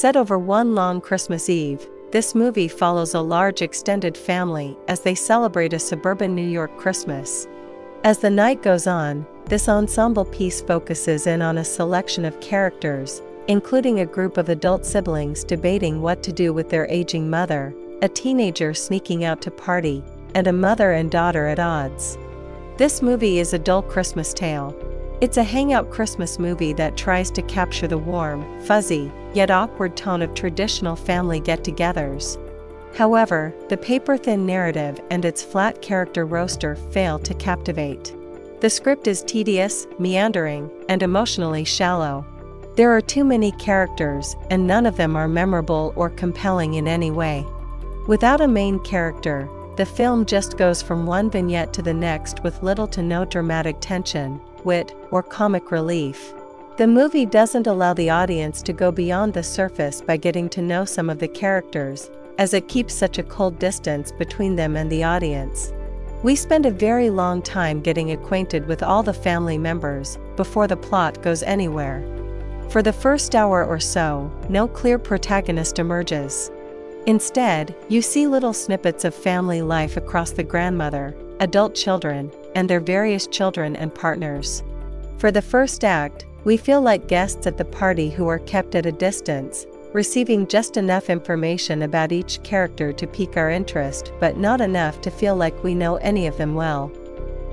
Set over one long Christmas Eve, this movie follows a large extended family as they celebrate a suburban New York Christmas. As the night goes on, this ensemble piece focuses in on a selection of characters, including a group of adult siblings debating what to do with their aging mother, a teenager sneaking out to party, and a mother and daughter at odds. This movie is a dull Christmas tale. It's a hangout Christmas movie that tries to capture the warm, fuzzy, yet awkward tone of traditional family get-togethers. However, the paper-thin narrative and its flat character roster fail to captivate. The script is tedious, meandering, and emotionally shallow. There are too many characters, and none of them are memorable or compelling in any way. Without a main character, the film just goes from one vignette to the next with little to no dramatic tension, wit, or comic relief. The movie doesn't allow the audience to go beyond the surface by getting to know some of the characters, as it keeps such a cold distance between them and the audience. We spend a very long time getting acquainted with all the family members before the plot goes anywhere. For the first hour or so, no clear protagonist emerges. Instead, you see little snippets of family life across the grandmother, adult children, and their various children and partners. For the first act, we feel like guests at the party who are kept at a distance, receiving just enough information about each character to pique our interest but not enough to feel like we know any of them well.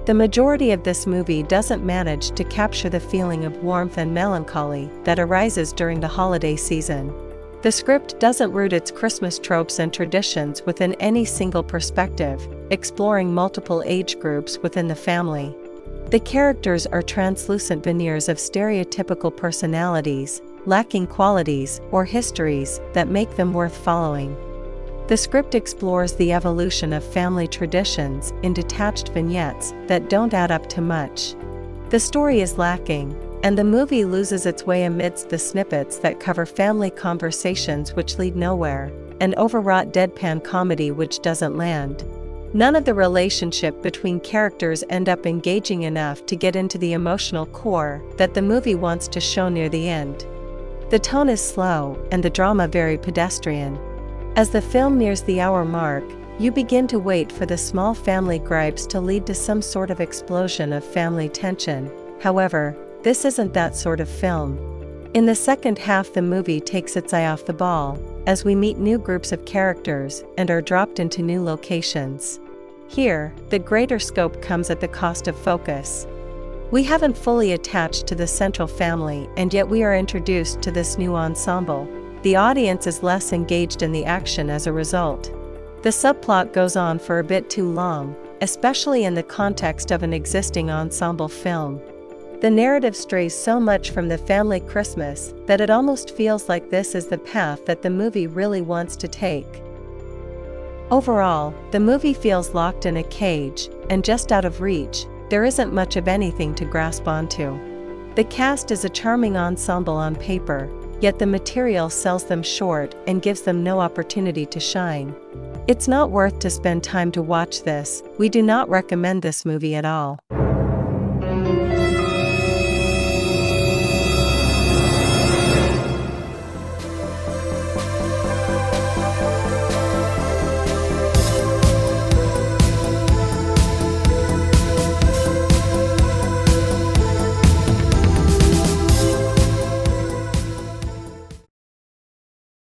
The majority of this movie doesn't manage to capture the feeling of warmth and melancholy that arises during the holiday season. The script doesn't root its Christmas tropes and traditions within any single perspective, exploring multiple age groups within the family. The characters are translucent veneers of stereotypical personalities, lacking qualities or histories that make them worth following. The script explores the evolution of family traditions in detached vignettes that don't add up to much. The story is lacking, and the movie loses its way amidst the snippets that cover family conversations which lead nowhere, and overwrought deadpan comedy which doesn't land. None of the relationship between characters end up engaging enough to get into the emotional core that the movie wants to show near the end. The tone is slow, and the drama very pedestrian. As the film nears the hour mark, you begin to wait for the small family gripes to lead to some sort of explosion of family tension. However, this isn't that sort of film. In the second half, the movie takes its eye off the ball, as we meet new groups of characters and are dropped into new locations. Here, the greater scope comes at the cost of focus. We haven't fully attached to the central family, and yet we are introduced to this new ensemble. The audience is less engaged in the action as a result. The subplot goes on for a bit too long, especially in the context of an existing ensemble film. The narrative strays so much from the family Christmas that it almost feels like this is the path that the movie really wants to take. Overall, the movie feels locked in a cage, and just out of reach. There isn't much of anything to grasp onto. The cast is a charming ensemble on paper, yet the material sells them short and gives them no opportunity to shine. It's not worth to spend time to watch this. We do not recommend this movie at all.